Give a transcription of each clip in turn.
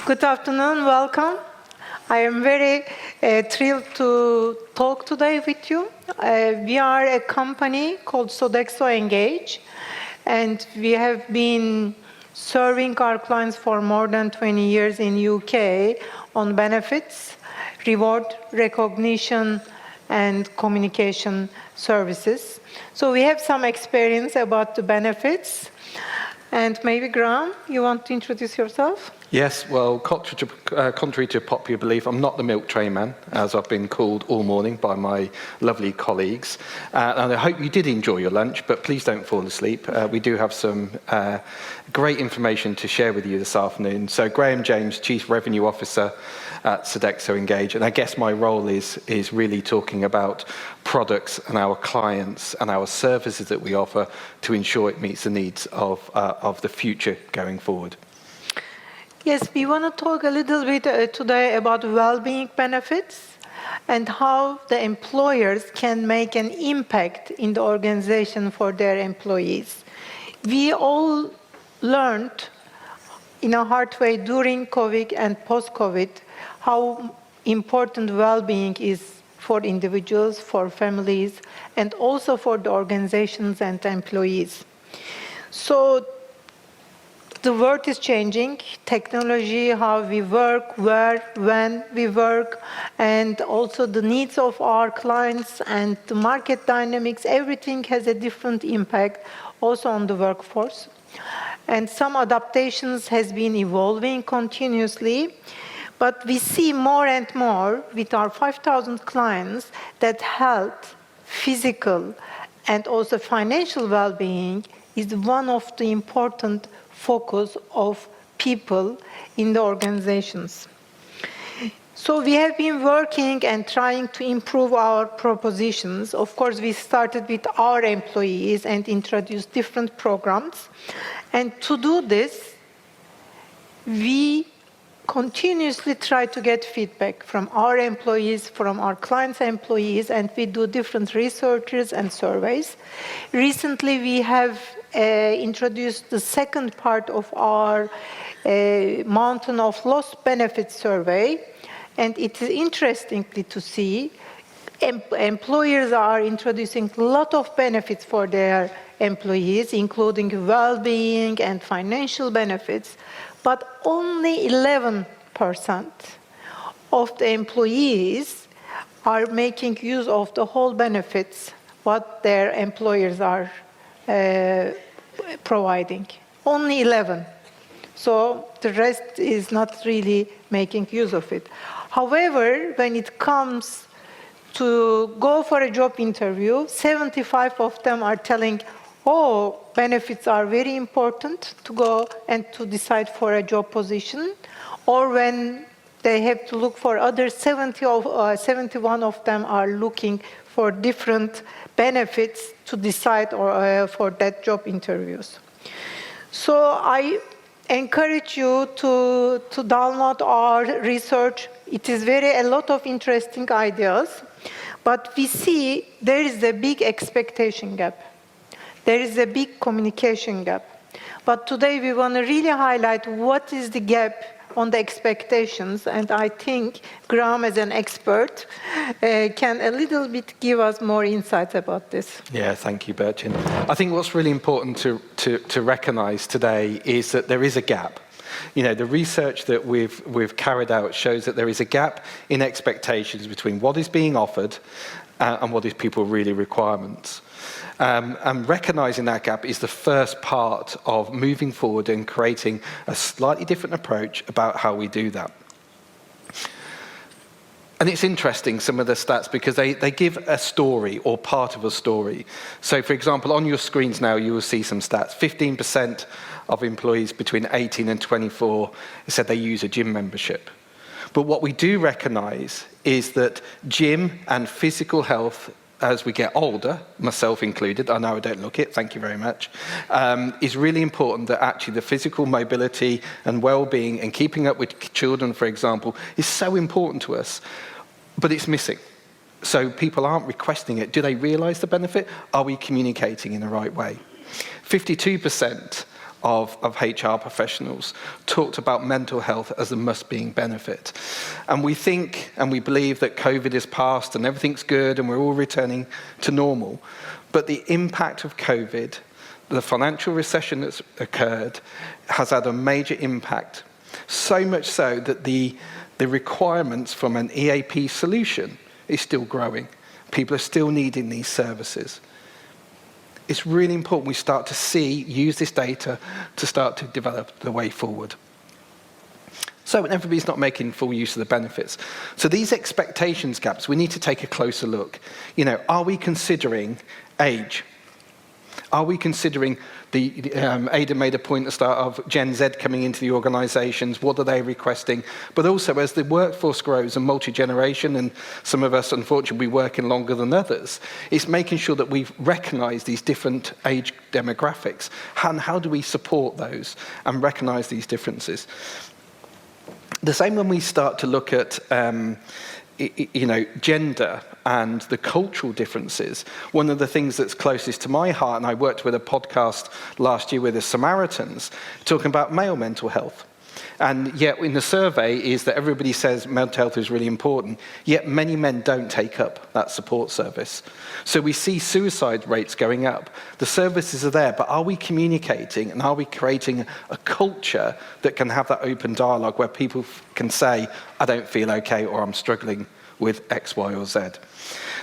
Good afternoon, welcome. I am very thrilled to talk today with you. We are a company called Sodexo Engage, and we have been serving our clients for more than 20 years in UK on benefits, reward, recognition, and communication services. So we have some experience about the benefits. And maybe, Graham, you want to introduce yourself? Yes, well, contrary to popular belief, I'm not the milk tray man, as I've been called all morning by my lovely colleagues. And I hope you did enjoy your lunch, but please don't fall asleep. We do have some great information to share with you this afternoon. So Graham James, Chief Revenue Officer at Sodexo Engage, and I guess my role is really talking about products and our clients and our services that we offer to ensure it meets the needs of the future going forward. Yes, we want to talk a little bit today about well-being benefits and how the employers can make an impact in the organization for their employees. We all learned in a hard way during COVID and post-COVID how important well-being is for individuals, for families, and also for the organizations and employees. So the world is changing, technology, how we work, where, when we work, and also the needs of our clients and the market dynamics, everything has a different impact also on the workforce. And some adaptations has been evolving continuously, but we see more and more with our 5,000 clients that health, physical, and also financial well-being is one of the important focus of people in the organizations. So we have been working and trying to improve our propositions. Of course, we started with our employees and introduced different programs. And to do this, we continuously try to get feedback from our employees, from our clients' employees, and we do different researches and surveys. Recently, we have introduced the second part of our Mountain of Lost Benefits survey, and it is interesting to see employers are introducing a lot of benefits for their employees, including well-being and financial benefits, but only 11% of the employees are making use of the whole benefits what their employers are providing. Only 11. So the rest is not really making use of it. However, when it comes to go for a job interview, 75 of them are telling, oh, benefits are very important to go and to decide for a job position. Or when they have to look for others, 71 of them are looking for different benefits to decide for that job interviews. So I encourage you to download our research. It is a lot of interesting ideas, but we see there is a big expectation gap. There is a big communication gap. But today we want to really highlight what is the gap on the expectations, and I think Graham, as an expert, can a little bit give us more insights about this. Yeah, thank you, Burcin. I think what's really important to recognise today is that there is a gap. You know, the research that we've carried out shows that there is a gap in expectations between what is being offered and what is people's really requirements. And recognising that gap is the first part of moving forward and creating a slightly different approach about how we do that. And it's interesting, some of the stats, because they give a story or part of a story. So, for example, on your screens now, you will see some stats. 15% of employees between 18 and 24 said they use a gym membership. But what we do recognise is that gym and physical health, as we get older, myself included, I know I don't look it, thank you very much, is really important, that actually the physical mobility and well-being and keeping up with children, for example, is so important to us, but it's missing. So people aren't requesting it. Do they realise the benefit? Are we communicating in the right way? 52% of HR professionals talked about mental health as a must-being benefit. And we think and we believe that COVID is past and everything's good and we're all returning to normal. But the impact of COVID, the financial recession that's occurred, has had a major impact. So much so that the requirements from an EAP solution is still growing. People are still needing these services. It's really important we start to use this data to start to develop the way forward. So when everybody's not making full use of the benefits. So these expectations gaps, we need to take a closer look. Are we considering age? Are we considering Ada made a point at the start of Gen Z coming into the organisations, what are they requesting? But also as the workforce grows and multi-generation, and some of us unfortunately working longer than others, it's making sure that we recognise these different age demographics. And how do we support those and recognise these differences? The same when we start to look at gender and the cultural differences. One of the things that's closest to my heart, and I worked with a podcast last year with the Samaritans, talking about male mental health. And yet in the survey is that everybody says mental health is really important, yet many men don't take up that support service. So we see suicide rates going up. The services are there, but are we communicating and are we creating a culture that can have that open dialogue where people can say, I don't feel okay, or I'm struggling with X, Y, or Z?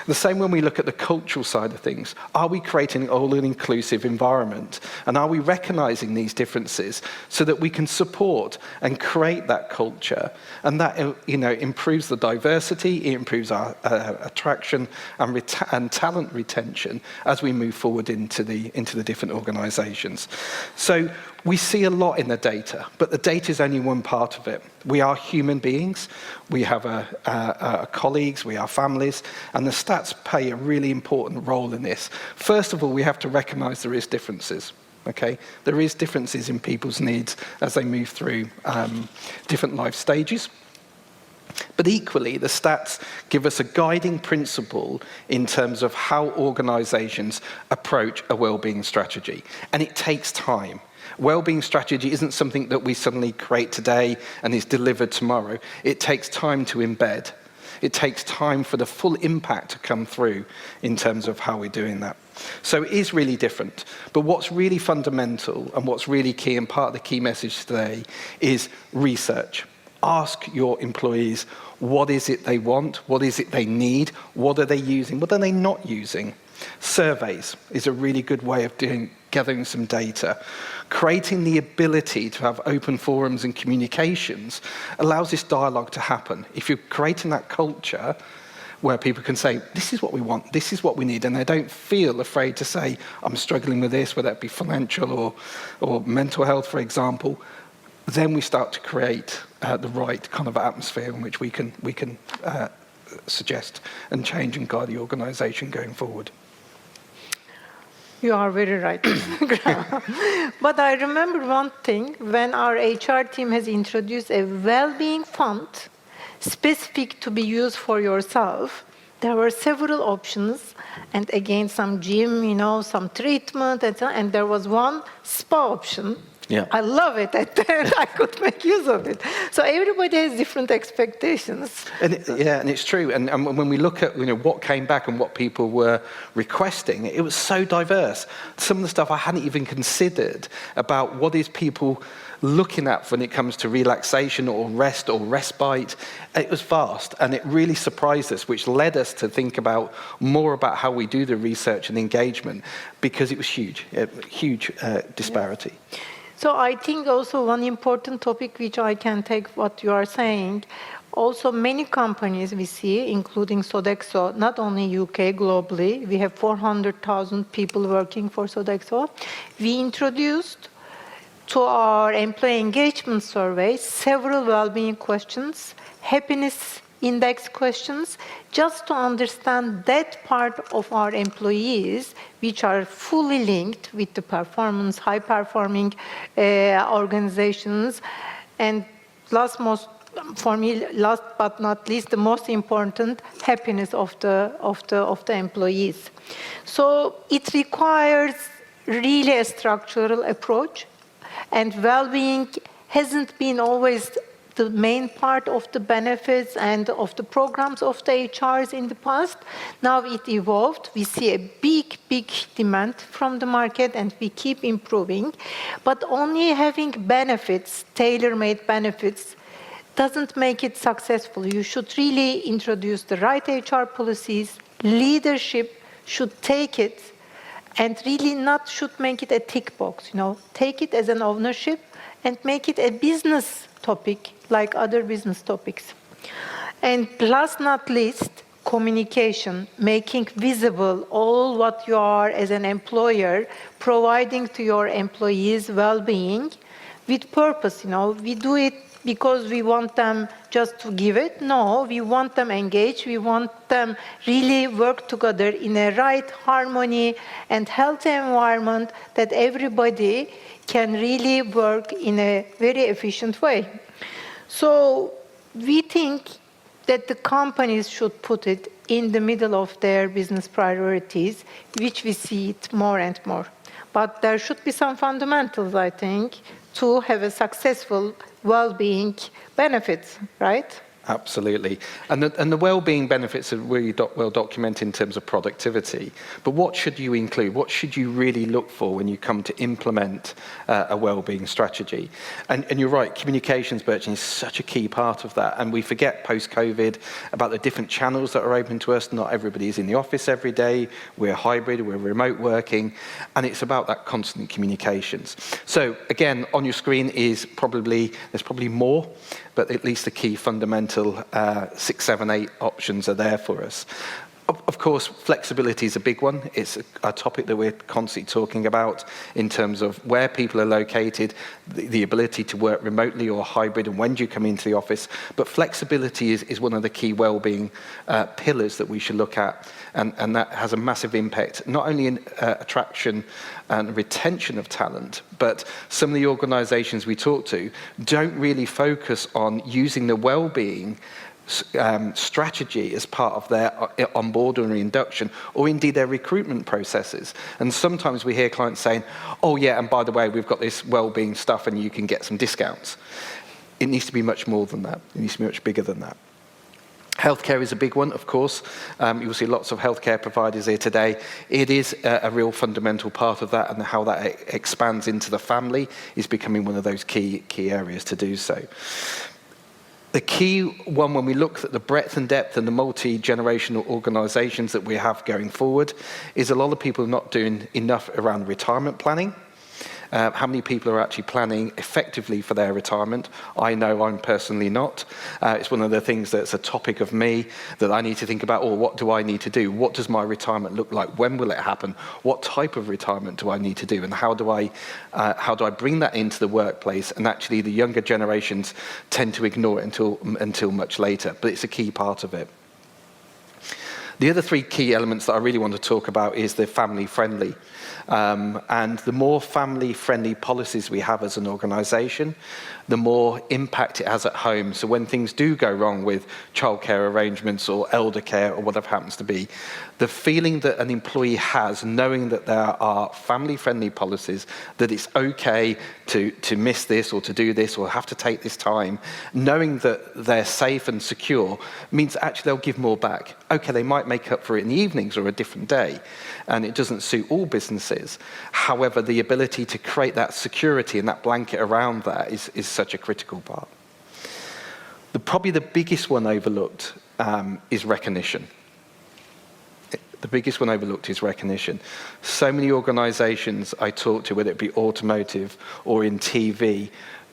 The same when we look at the cultural side of things. Are we creating an inclusive environment? And are we recognizing these differences so that we can support and create that culture? And that improves the diversity, it improves our attraction and talent retention as we move forward into the different organizations. So we see a lot in the data, but the data is only one part of it. We are human beings, we have colleagues, we are families, and the stats play a really important role in this. First of all, we have to recognize there is differences. Okay, there is differences in people's needs as they move through different life stages. But equally, the stats give us a guiding principle in terms of how organizations approach a wellbeing strategy. And it takes time. Wellbeing strategy isn't something that we suddenly create today and is delivered tomorrow. It takes time to embed. It takes time for the full impact to come through in terms of how we're doing that. So it is really different. But what's really fundamental and what's really key, and part of the key message today, is research. Ask your employees, what is it they want? What is it they need? What are they using? What are they not using? Surveys is a really good way of gathering some data. Creating the ability to have open forums and communications allows this dialogue to happen. If you're creating that culture where people can say, this is what we want, this is what we need, and they don't feel afraid to say, I'm struggling with this, whether that be financial or mental health, for example, then we start to create the right kind of atmosphere in which we can suggest and change and guide the organisation going forward. You are very right. But I remember one thing, when our HR team has introduced a well-being fund specific to be used for yourself, there were several options, and again, some gym, some treatment, and there was one spa option. Yeah. I love it, and I could make use of it. So everybody has different expectations. And it's true. And when we look at what came back and what people were requesting, it was so diverse. Some of the stuff I hadn't even considered about what is people looking at when it comes to relaxation or rest or respite. It was vast, and it really surprised us, which led us to think about more about how we do the research and engagement, because it was huge disparity. Yeah. So I think also one important topic which I can take what you are saying, also many companies we see, including Sodexo, not only UK, globally, we have 400,000 people working for Sodexo. We introduced to our employee engagement survey several well-being questions, happiness index questions, just to understand that part of our employees which are fully linked with the performance, high-performing organizations. And last but not least, the most important, happiness of the employees. So it requires really a structural approach. And well-being hasn't been always the main part of the benefits and of the programs of the HRs in the past. Now it evolved. We see a big, big demand from the market, and we keep improving. But only having benefits, tailor-made benefits, doesn't make it successful. You should really introduce the right HR policies. Leadership should take it and really not should make it a tick box, take it as an ownership and make it a business topic like other business topics. And last not least, communication, making visible all what you are as an employer, providing to your employees well-being with purpose. We do it because we want them just to give it. No, we want them engaged. We want them really work together in a right harmony and healthy environment that everybody can really work in a very efficient way. So we think that the companies should put it in the middle of their business priorities, which we see it more and more. But there should be some fundamentals, I think, to have a successful well-being benefits, right? Absolutely. And the well-being benefits are really well documented in terms of productivity. But what should you include? What should you really look for when you come to implement a well-being strategy? And you're right, communications, Burcin, is such a key part of that. And we forget post-COVID about the different channels that are open to us. Not everybody is in the office every day. We're hybrid, we're remote working. And it's about that constant communications. So again, on your screen there's probably more, but at least the key fundamental 6, 7, 8 options are there for us. Of course, flexibility is a big one. It's a topic that we're constantly talking about in terms of where people are located, the ability to work remotely or hybrid, and when do you come into the office. But flexibility is one of the key well-being pillars that we should look at, and that has a massive impact, not only in attraction and retention of talent, but some of the organisations we talk to don't really focus on using the well-being strategy as part of their onboarding or induction, or indeed their recruitment processes. And sometimes we hear clients saying, oh yeah, and by the way, we've got this well-being stuff and you can get some discounts. It needs to be much more than that. It needs to be much bigger than that. Healthcare is a big one, of course. You'll see lots of healthcare providers here today. It is a real fundamental part of that, and how that expands into the family is becoming one of those key areas to do so. The key one, when we look at the breadth and depth and the multi-generational organisations that we have going forward, is a lot of people are not doing enough around retirement planning. How many people are actually planning effectively for their retirement? I know I'm personally not. It's one of the things that's a topic of me that I need to think about, or what do I need to do? What does my retirement look like? When will it happen? What type of retirement do I need to do? And how do I bring that into the workplace? And actually the younger generations tend to ignore it until much later, but it's a key part of it. The other 3 key elements that I really want to talk about is the family-friendly. And the more family-friendly policies we have as an organisation, the more impact it has at home. So when things do go wrong with childcare arrangements or elder care or whatever happens to be, the feeling that an employee has, knowing that there are family-friendly policies, that it's okay to miss this or to do this or have to take this time, knowing that they're safe and secure, means actually they'll give more back. Okay, they might make up for it in the evenings or a different day, and it doesn't suit all businesses. However, the ability to create that security and that blanket around that is such a critical part. Probably the biggest one overlooked is recognition. The biggest one overlooked is recognition. So many organisations I talk to, whether it be automotive or in TV,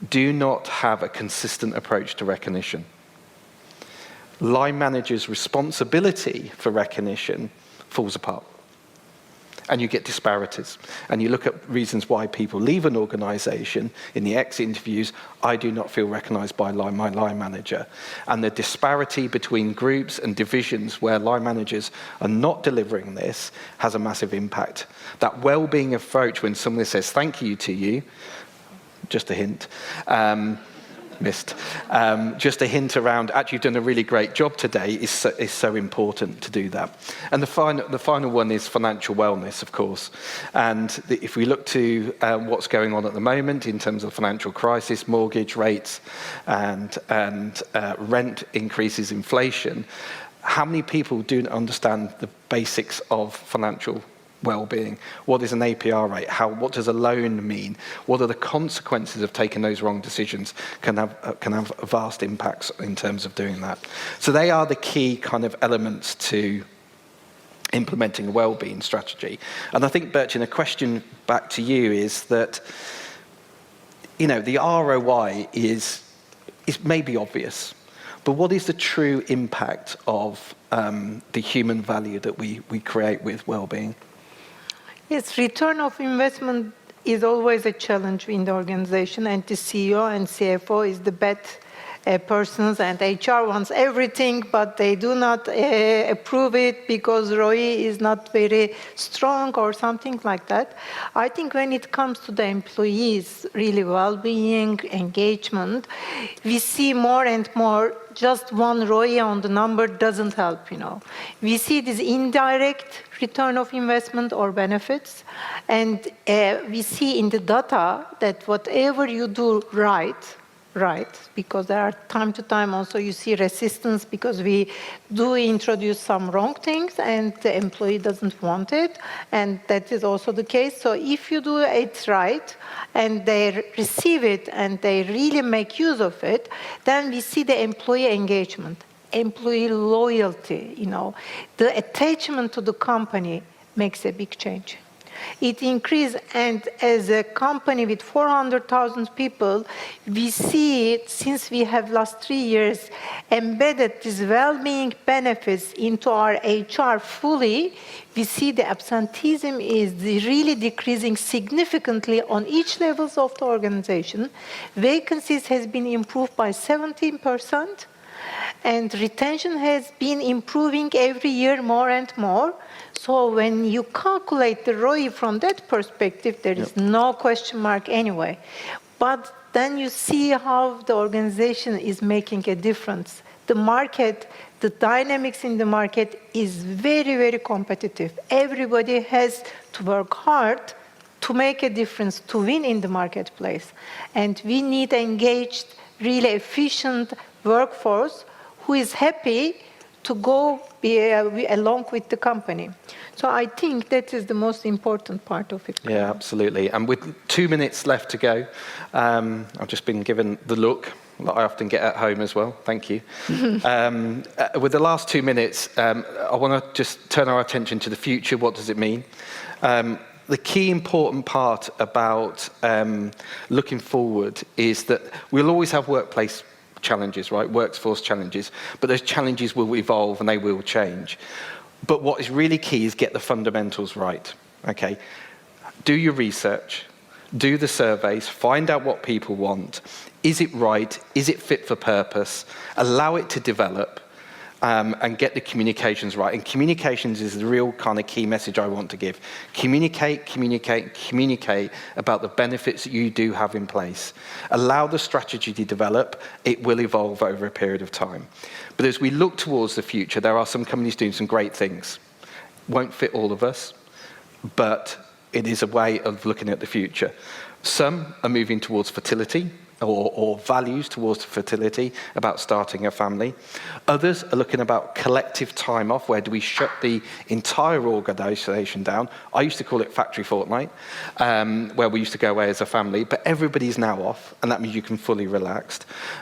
do not have a consistent approach to recognition. Line managers' responsibility for recognition falls apart. And you get disparities. And you look at reasons why people leave an organisation. In the exit interviews, I do not feel recognised by my line manager. And the disparity between groups and divisions where line managers are not delivering this has a massive impact. That well-being approach, when someone says thank you to you, just a hint, missed. Just a hint around, actually you've done a really great job today, is so important to do that. And the final one is financial wellness, of course. And if we look to what's going on at the moment in terms of financial crisis, mortgage rates and rent increases, inflation, how many people do understand the basics of financial well-being? What is an APR rate? What does a loan mean? What are the consequences of taking those wrong decisions? Can have vast impacts in terms of doing that. So they are the key kind of elements to implementing a well-being strategy. And I think, Burcin, a question back to you is that, you know, the ROI is maybe obvious, but what is the true impact of the human value that we create with well-being? Yes, return of investment is always a challenge in the organization, and the CEO and CFO is the bet persons, and HR wants everything, but they do not approve it because ROI is not very strong or something like that. I think when it comes to the employees, really well-being, engagement, we see more and more just one ROI on the number doesn't help, you know. We see this indirect return of investment or benefits, and we see in the data that whatever you do right, because there are time to time also you see resistance because we do introduce some wrong things and the employee doesn't want it, and that is also the case. So if you do it right and they receive it and they really make use of it, then we see the employee engagement, employee loyalty, you know, the attachment to the company makes a big change. It increased, and as a company with 400,000 people, we see it, since we have last 3 years embedded these well-being benefits into our HR fully, we see the absenteeism is really decreasing significantly on each levels of the organization. Vacancies has been improved by 17%, and retention has been improving every year more and more. So when you calculate the ROI from that perspective, there is no question mark anyway. But then you see how the organization is making a difference. The market, the dynamics in the market is very, very competitive. Everybody has to work hard to make a difference, to win in the marketplace. And we need engaged, really efficient workforce who is happy to go along with the company. So I think that is the most important part of it. Yeah, absolutely. And with 2 minutes left to go, I've just been given the look that I often get at home as well. Thank you. With the last 2 minutes, I want to just turn our attention to the future. What does it mean? The key important part about looking forward is that we'll always have workplace challenges, right? Workforce challenges, but those challenges will evolve and they will change. But what is really key is get the fundamentals right, okay? Do your research, do the surveys, find out what people want. Is it right? Is it fit for purpose? Allow it to develop, and get the communications right. And communications is the real kind of key message I want to give. Communicate, communicate, communicate about the benefits that you do have in place. Allow the strategy to develop. It will evolve over a period of time. But as we look towards the future, there are some companies doing some great things. Won't fit all of us, but it is a way of looking at the future. Some are moving towards fertility, or values towards fertility, about starting a family. Others are looking about collective time off, where do we shut the entire organisation down. I used to call it factory fortnight, where we used to go away as a family, but everybody's now off, and that means you can fully relax.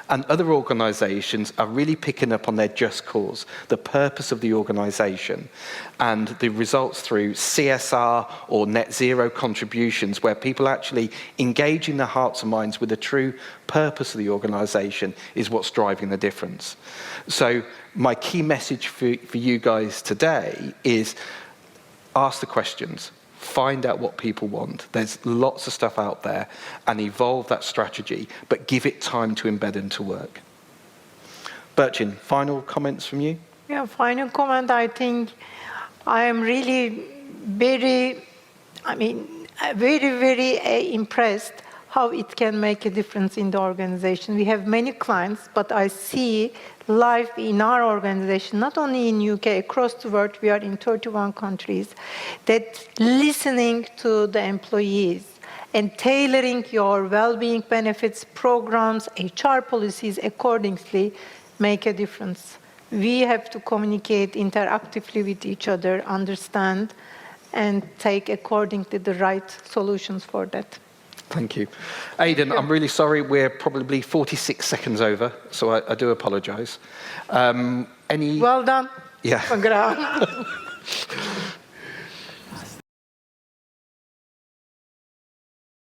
And other organisations are really picking up on their just cause, the purpose of the organisation, and the results through CSR or net zero contributions, where people actually engage in their hearts and minds with the true purpose of the organisation is what's driving the difference. So my key message for you guys today is ask the questions, find out what people want. There's lots of stuff out there, and evolve that strategy, but give it time to embed into work. Burcin, final comments from you? Yeah, final comment. I think I am really very impressed how it can make a difference in the organization. We have many clients, but I see life in our organization, not only in UK, across the world, we are in 31 countries, that listening to the employees and tailoring your well-being benefits programs, HR policies accordingly make a difference. We have to communicate interactively with each other, understand, and take accordingly the right solutions for that. Thank you. Aidan, I'm really sorry, we're probably 46 seconds over, so I do apologise. Well done. Yeah. Graham.